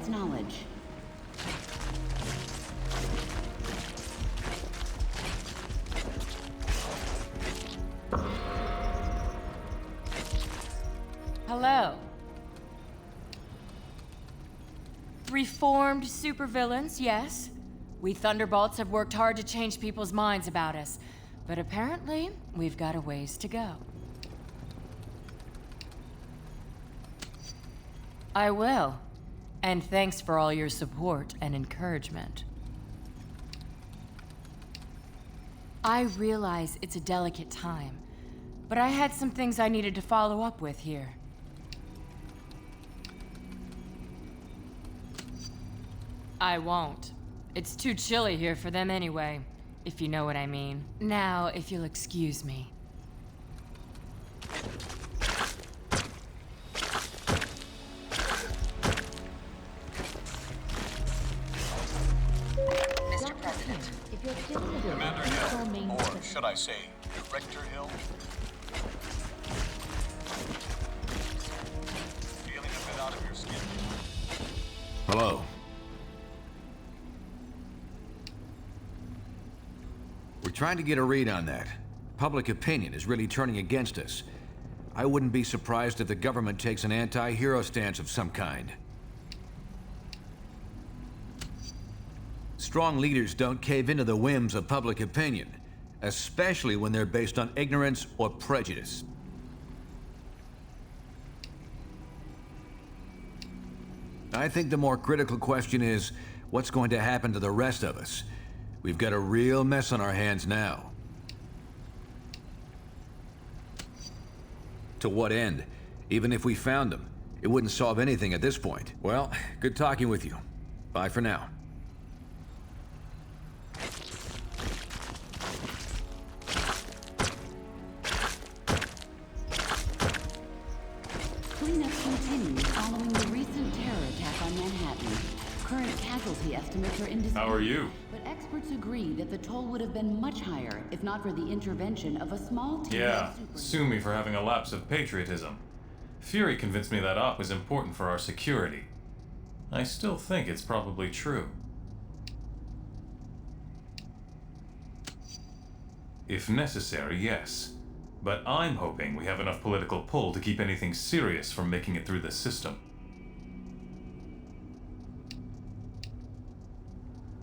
its knowledge. Hello. Reformed supervillains, yes. We Thunderbolts have worked hard to change people's minds about us, but apparently, we've got a ways to go. I will. And thanks for all your support and encouragement. I realize it's a delicate time, but I had some things I needed to follow up with here. I won't. It's too chilly here for them anyway, if you know what I mean. Now, if you'll excuse me. Mr. President. If you're still in the building, Commander please call Hill, main or service. should I say, Director Hill? Feeling a bit out of your skin? Hello. We're trying to get a read on that. Public opinion is really turning against us. I wouldn't be surprised if the government takes an anti-hero stance of some kind. Strong leaders don't cave into the whims of public opinion, especially when they're based on ignorance or prejudice. I think the more critical question is, what's going to happen to the rest of us? We've got a real mess on our hands now. To what end? Even if we found them, it wouldn't solve anything at this point. Well, good talking with you. Bye for now. Cleanup continues following the recent terror attack on Manhattan. Current casualty estimates are indisputed. How are you? But experts agree that the toll would have been much higher if not for the intervention of a small team Yeah, of super... sue me for having a lapse of patriotism. Fury convinced me that op was important for our security. I still think it's probably true. If necessary, yes. But I'm hoping we have enough political pull to keep anything serious from making it through the system.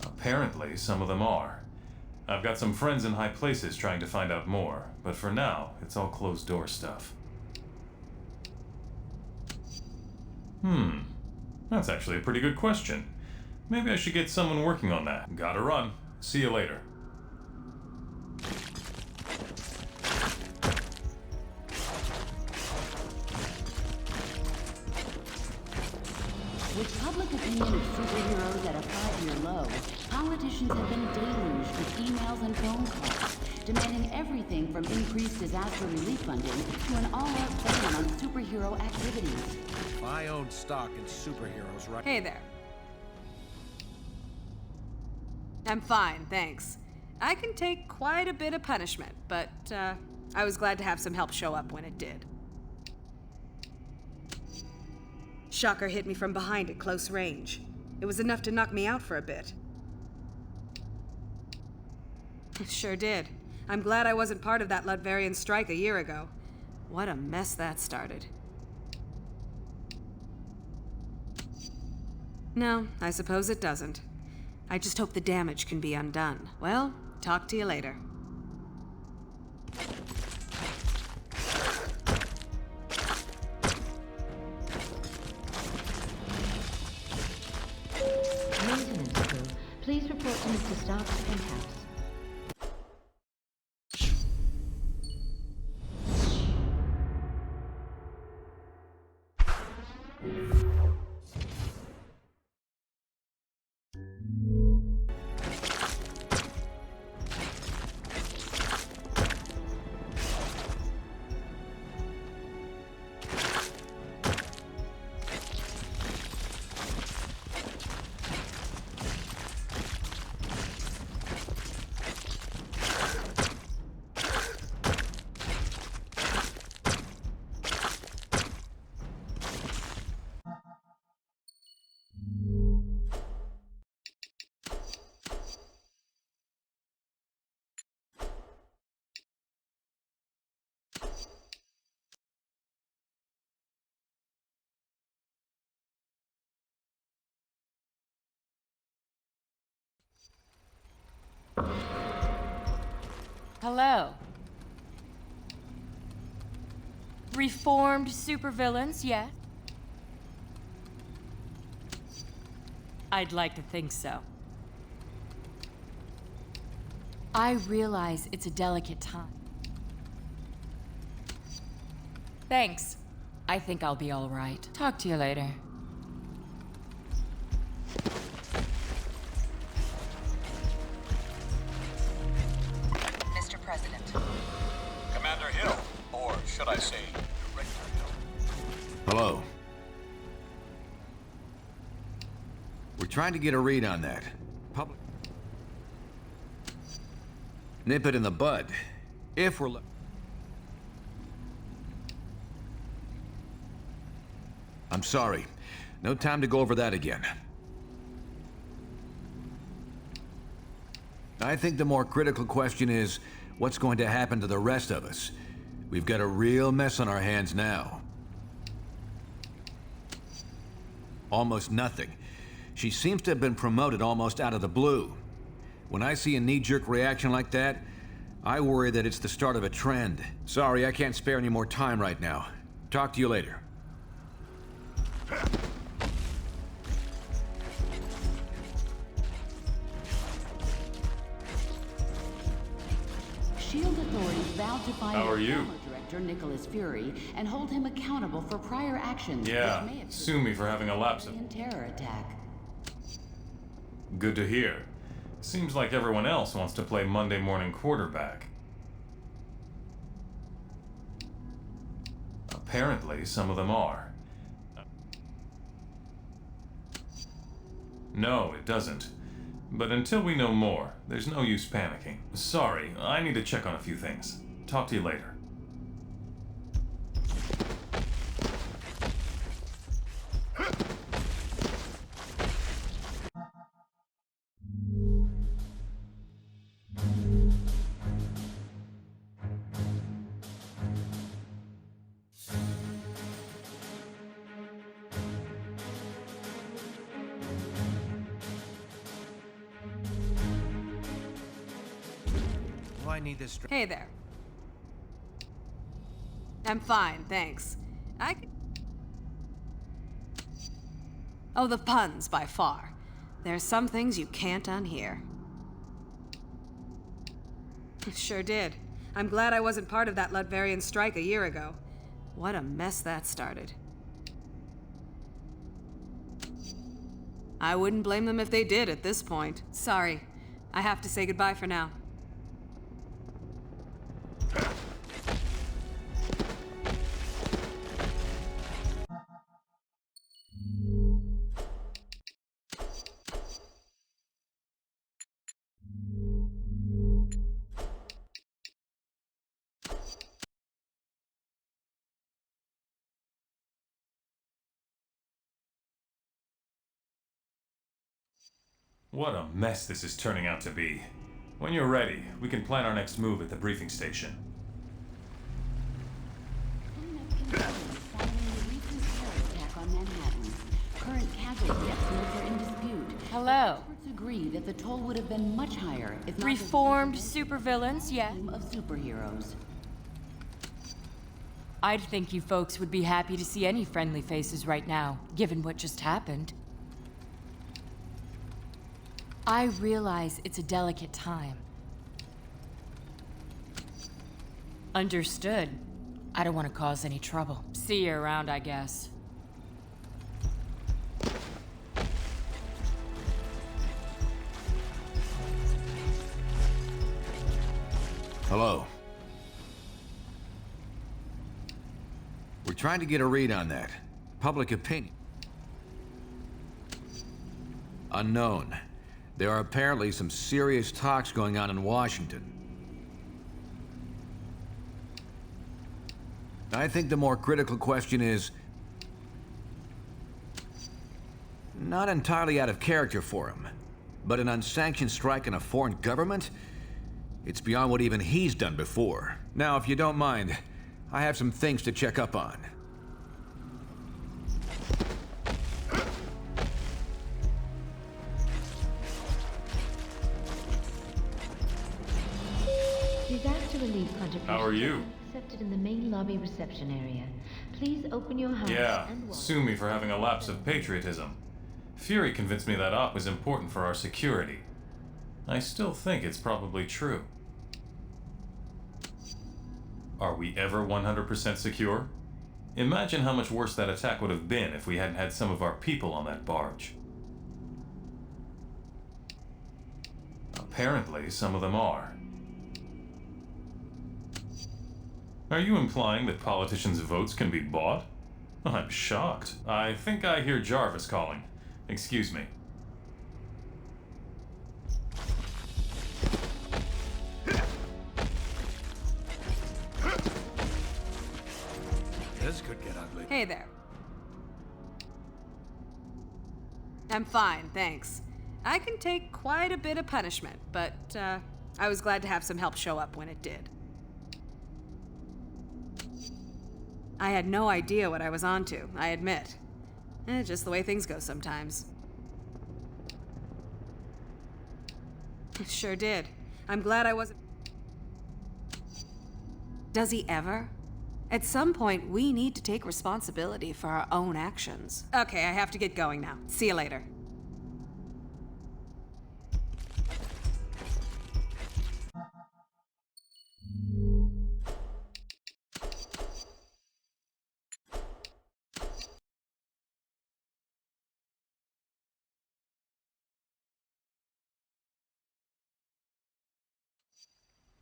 Apparently, some of them are. I've got some friends in high places trying to find out more, but for now, it's all closed-door stuff. That's actually a pretty good question. Maybe I should get someone working on that. Gotta run. See you later. With public opinion of superheroes at a 5-year low, politicians have been deluged with emails and phone calls, demanding everything from increased disaster relief funding to an all-out ban on superhero activities. I own stock in superheroes, right? Hey there. I'm fine, thanks. I can take quite a bit of punishment, but I was glad to have some help show up when it did. Shocker hit me from behind at close range. It was enough to knock me out for a bit. It sure did. I'm glad I wasn't part of that Lutvarian strike a year ago. What a mess that started. No, I suppose it doesn't. I just hope the damage can be undone. Well, talk to you later. Maintenance crew, please report to Mr. Stark's penthouse. Hello. Reformed supervillains, yeah? I'd like to think so. I realize it's a delicate time. Thanks. I think I'll be all right. Talk to you later. Mr. President. Commander Hill, or should I say, Director Hill. Hello. We're trying to get a read on that. Public. Nip it in the bud. If we're... I'm sorry. No time to go over that again. I think the more critical question is, what's going to happen to the rest of us? We've got a real mess on our hands now. Almost nothing. She seems to have been promoted almost out of the blue. When I see a knee-jerk reaction like that, I worry that it's the start of a trend. Sorry, I can't spare any more time right now. Talk to you later. SHIELD authorities vowed to find How are you? former director Nicholas Fury and hold him accountable for prior actions Yeah, which may have sue me for having a lapse of... in terror attack. Good to hear. Seems like everyone else wants to play Monday morning quarterback. Apparently, some of them are. No, it doesn't. But until we know more, there's no use panicking. Sorry, I need to check on a few things. Talk to you later. Well, I need this. Hey there. I'm fine, thanks. Oh, the puns, by far. There's some things you can't unhear. Sure did. I'm glad I wasn't part of that Lutvarian strike a year ago. What a mess that started. I wouldn't blame them if they did at this point. Sorry. I have to say goodbye for now. What a mess this is turning out to be. When you're ready, we can plan our next move at the briefing station. Following the recent terror attack on Manhattan, current casualty estimates are in dispute. Hello. Experts agree that the toll would have been much higher if not Reformed supervillains, yeah? team of superheroes. I'd think you folks would be happy to see any friendly faces right now, given what just happened. I realize it's a delicate time. Understood. I don't want to cause any trouble. See you around, I guess. Hello. We're trying to get a read on that. Public opinion. Unknown. There are apparently some serious talks going on in Washington. I think the more critical question is... not entirely out of character for him, but an unsanctioned strike on a foreign government? It's beyond what even he's done before. Now, if you don't mind, I have some things to check up on. Disaster relief contributions How are you? accepted in the main lobby reception area. Please open your house Yeah, and walk. sue me for having a lapse of patriotism. Fury convinced me that op was important for our security. I still think it's probably true. Are we ever 100% secure? Imagine how much worse that attack would have been if we hadn't had some of our people on that barge. Apparently, some of them are. Are you implying that politicians' votes can be bought? I'm shocked. I think I hear Jarvis calling. Excuse me. This could get ugly. Hey there. I'm fine, thanks. I can take quite a bit of punishment, but I was glad to have some help show up when it did. I had no idea what I was onto, I admit. Just the way things go sometimes. Sure did. I'm glad I wasn't... Does he ever? At some point, we need to take responsibility for our own actions. Okay, I have to get going now. See you later.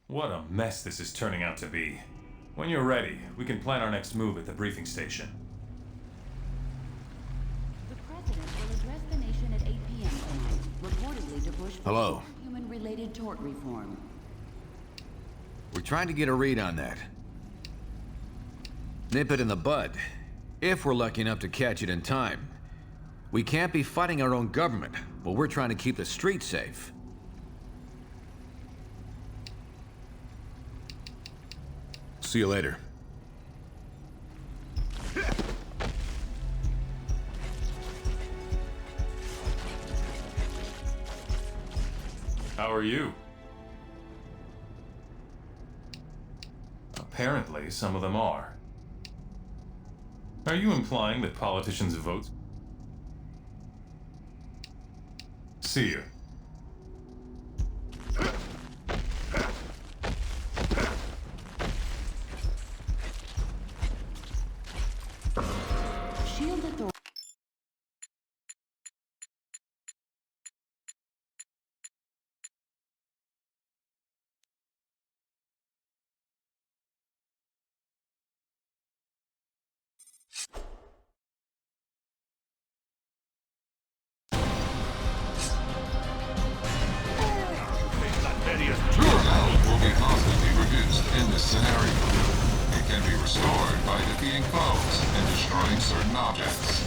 What a mess this is turning out to be. When you're ready, we can plan our next move at the briefing station. The president will address the nation at 8 p.m. tonight, reportedly to push for Hello. human-related tort reform. We're trying to get a read on that. Nip it in the bud, if we're lucky enough to catch it in time. We can't be fighting our own government, but we're trying to keep the streets safe. See you later. How are you? Apparently, some of them are. Are you implying that politicians' votes... See you. Shield authority. Fuel health will be constantly reduced in this scenario. It can be restored by defeating foes and destroying certain objects.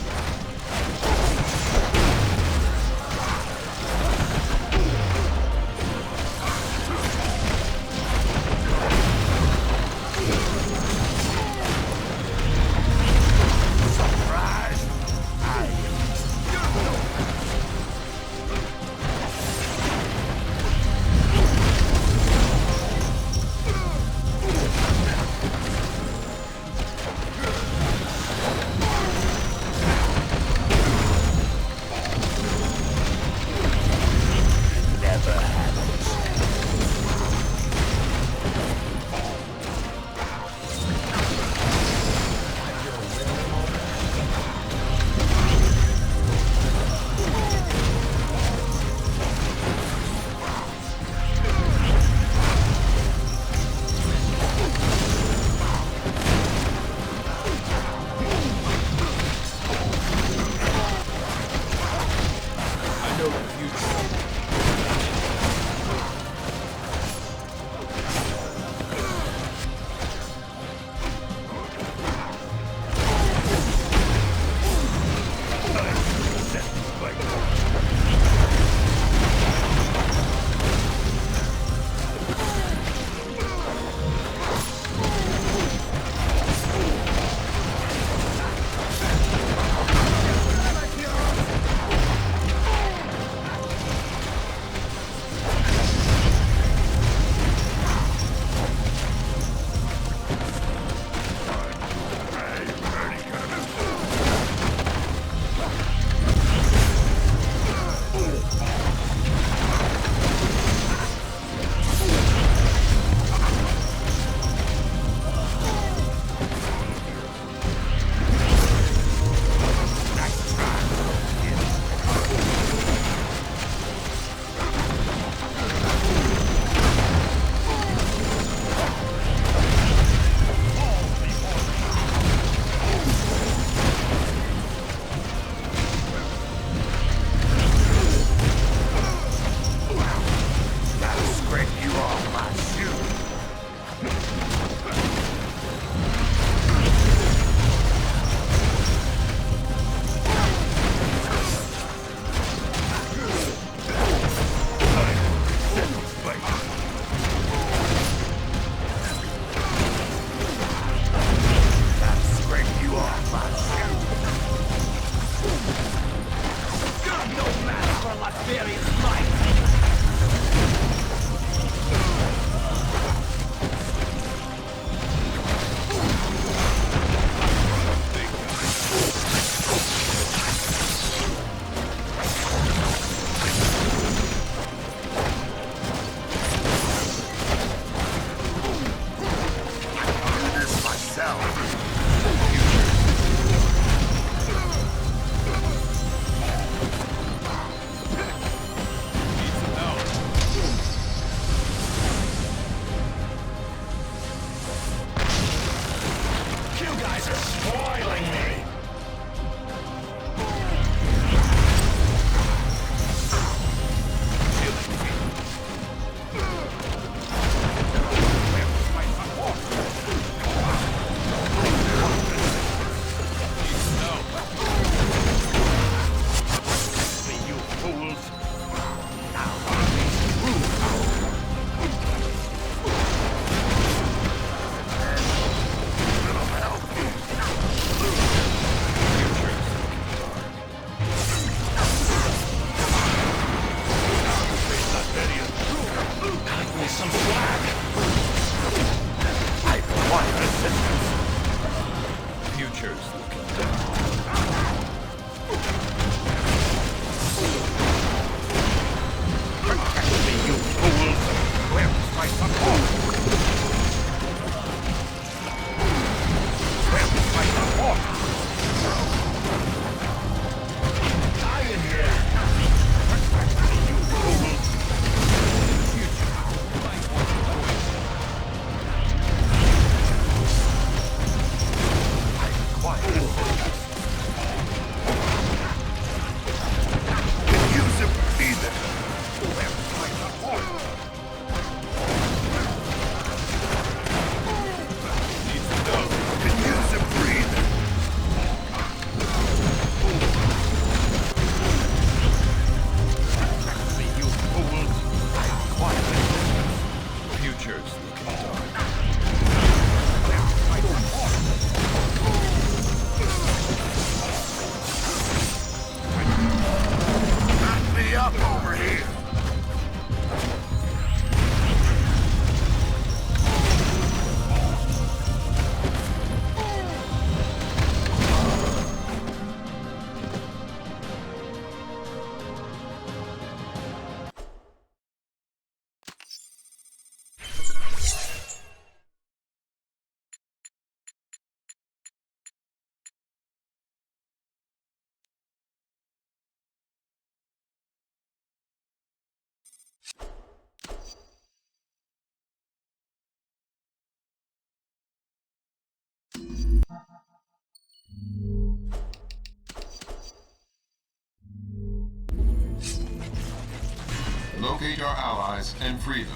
Locate our allies and free them.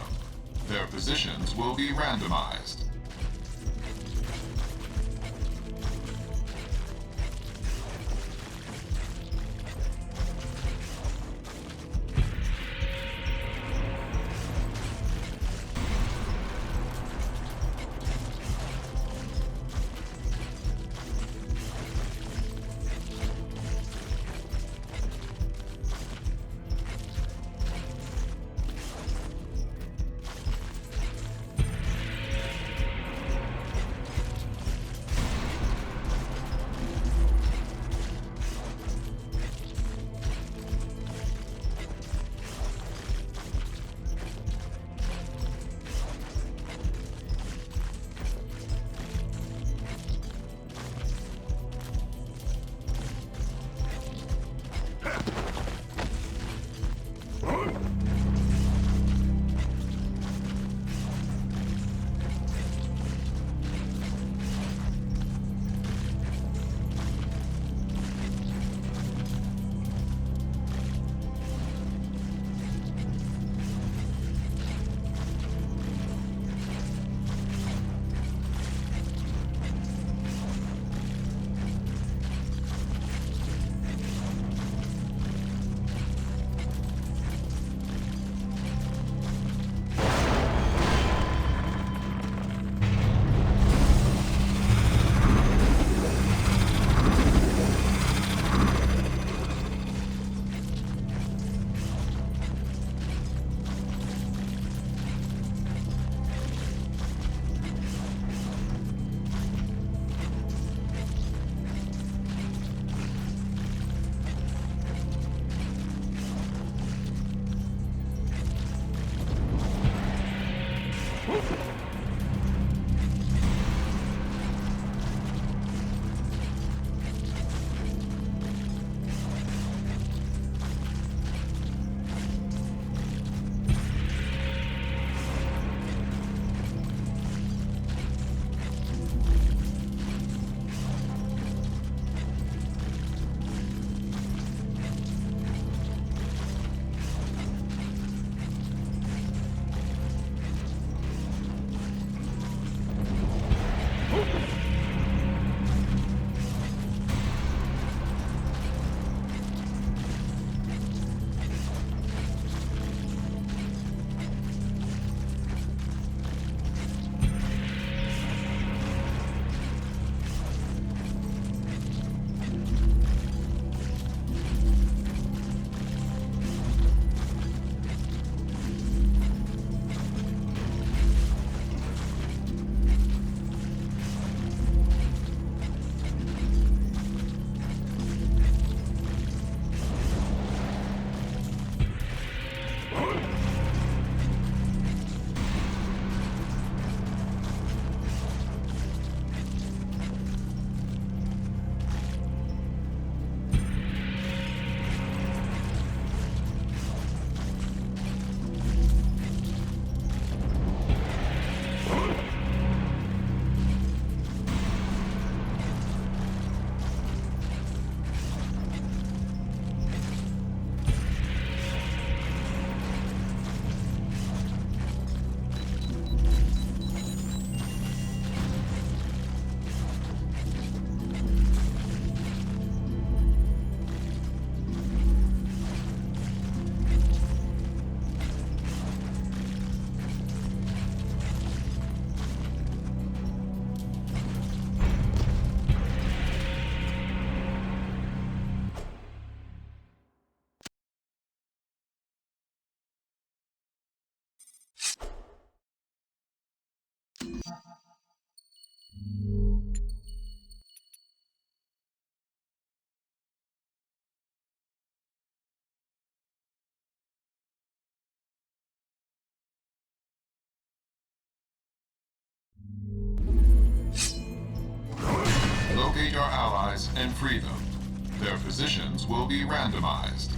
Their positions will be randomized. Locate your allies and free them. Their positions will be randomized.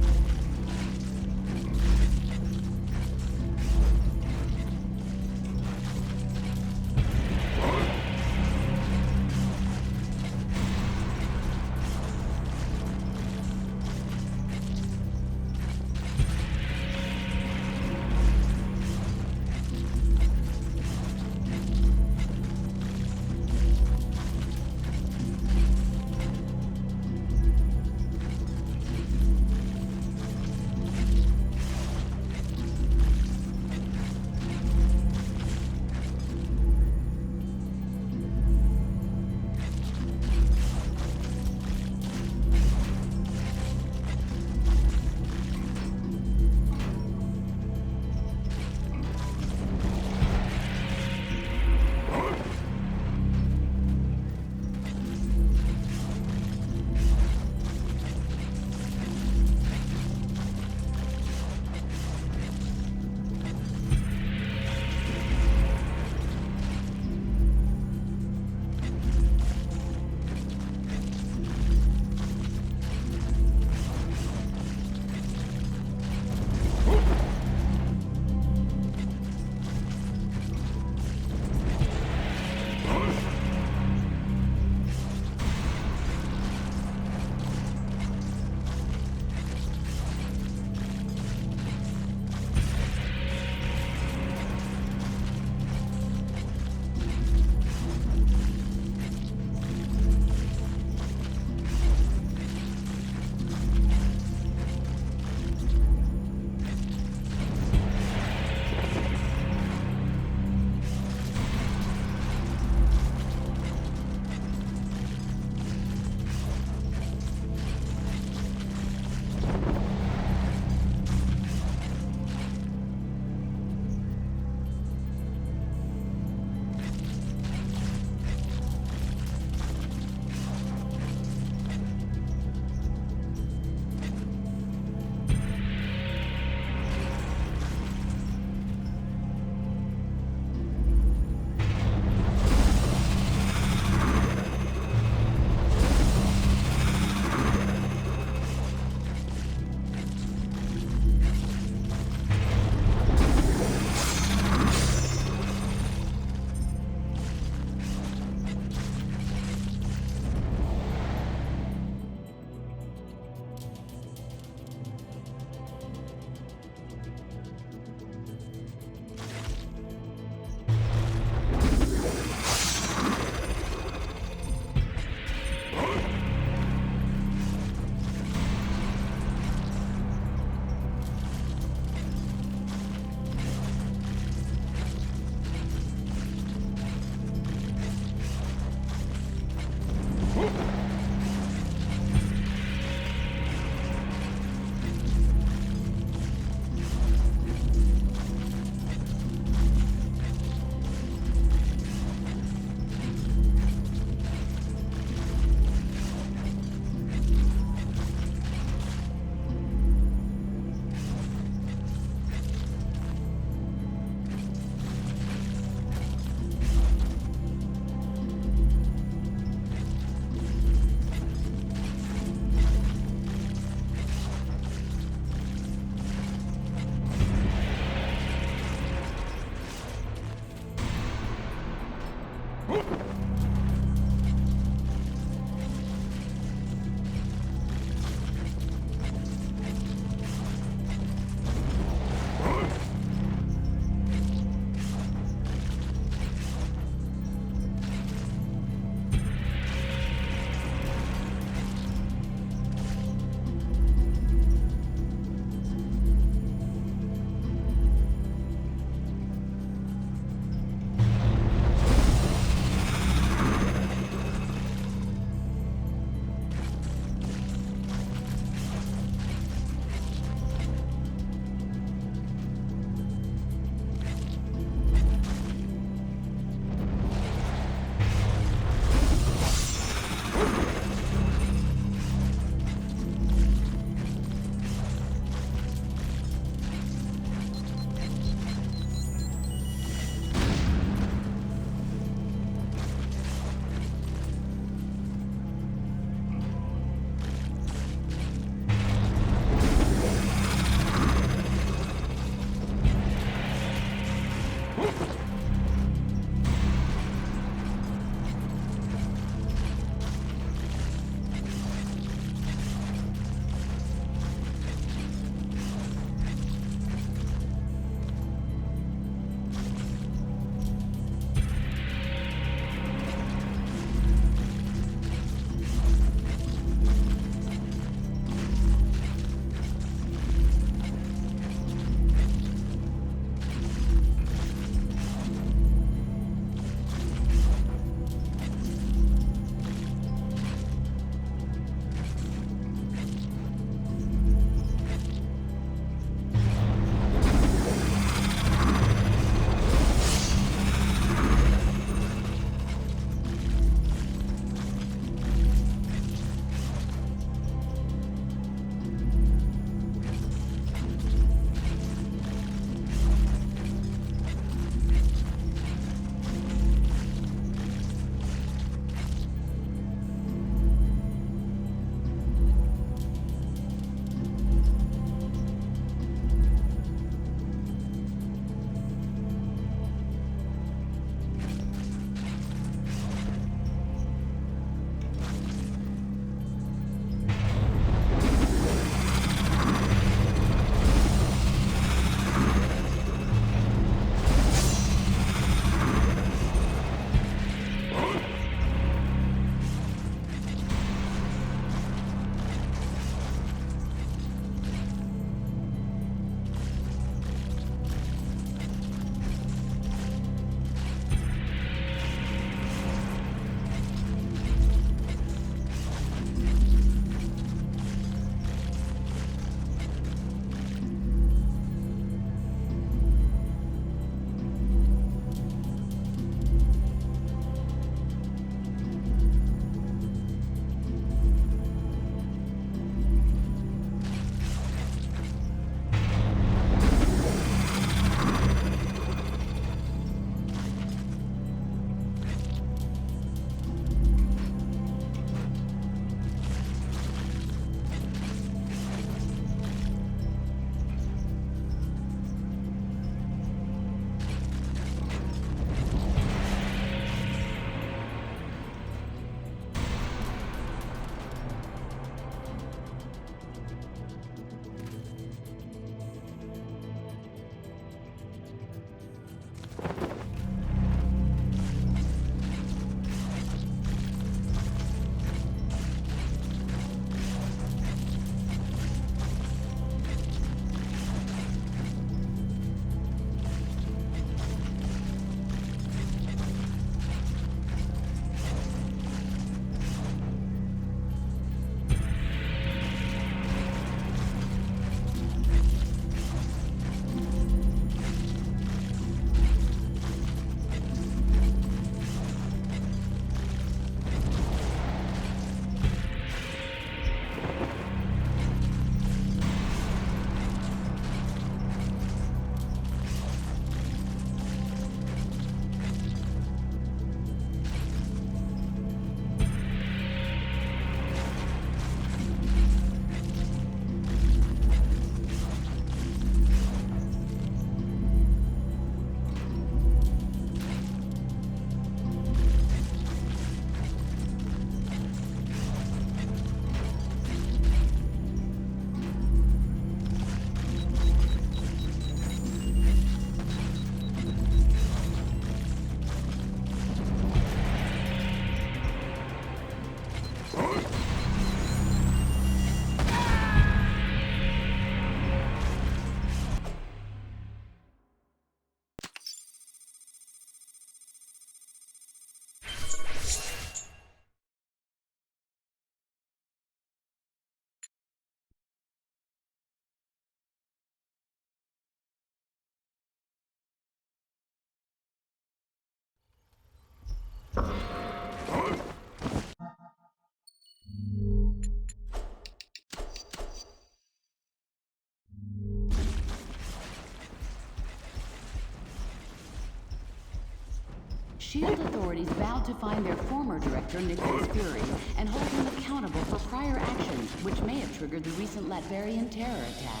SHIELD authorities vowed to find their former director, Nicholas Fury, and hold him accountable for prior actions, which may have triggered the recent Latverian terror attack.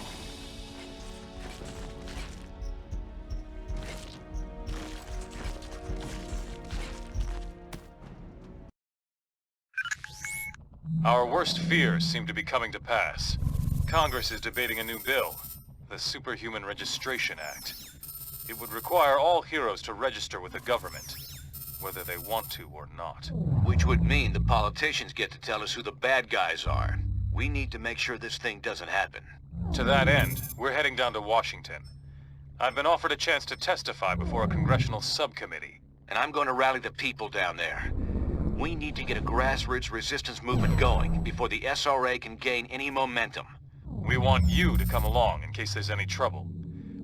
Our worst fears seem to be coming to pass. Congress is debating a new bill, the Superhuman Registration Act. It would require all heroes to register with the government, whether they want to or not. Which would mean the politicians get to tell us who the bad guys are. We need to make sure this thing doesn't happen. To that end, we're heading down to Washington. I've been offered a chance to testify before a congressional subcommittee. And I'm going to rally the people down there. We need to get a grassroots resistance movement going before the SRA can gain any momentum. We want you to come along in case there's any trouble.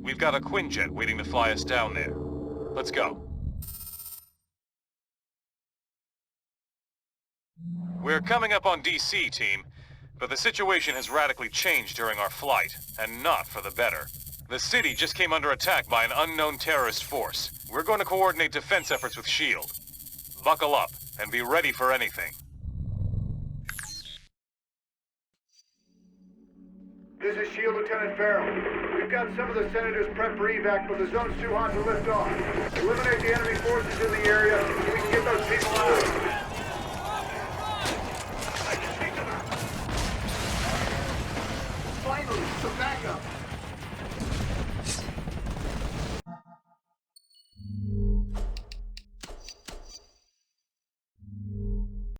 We've got a Quinjet waiting to fly us down there. Let's go. We're coming up on DC, team, but the situation has radically changed during our flight, and not for the better. The city just came under attack by an unknown terrorist force. We're going to coordinate defense efforts with SHIELD. Buckle up, and be ready for anything. This is SHIELD Lieutenant Farrell. We've got some of the senators prepped for evac, but the zone's too hot to lift off. Eliminate the enemy forces in the area so we can get those people out.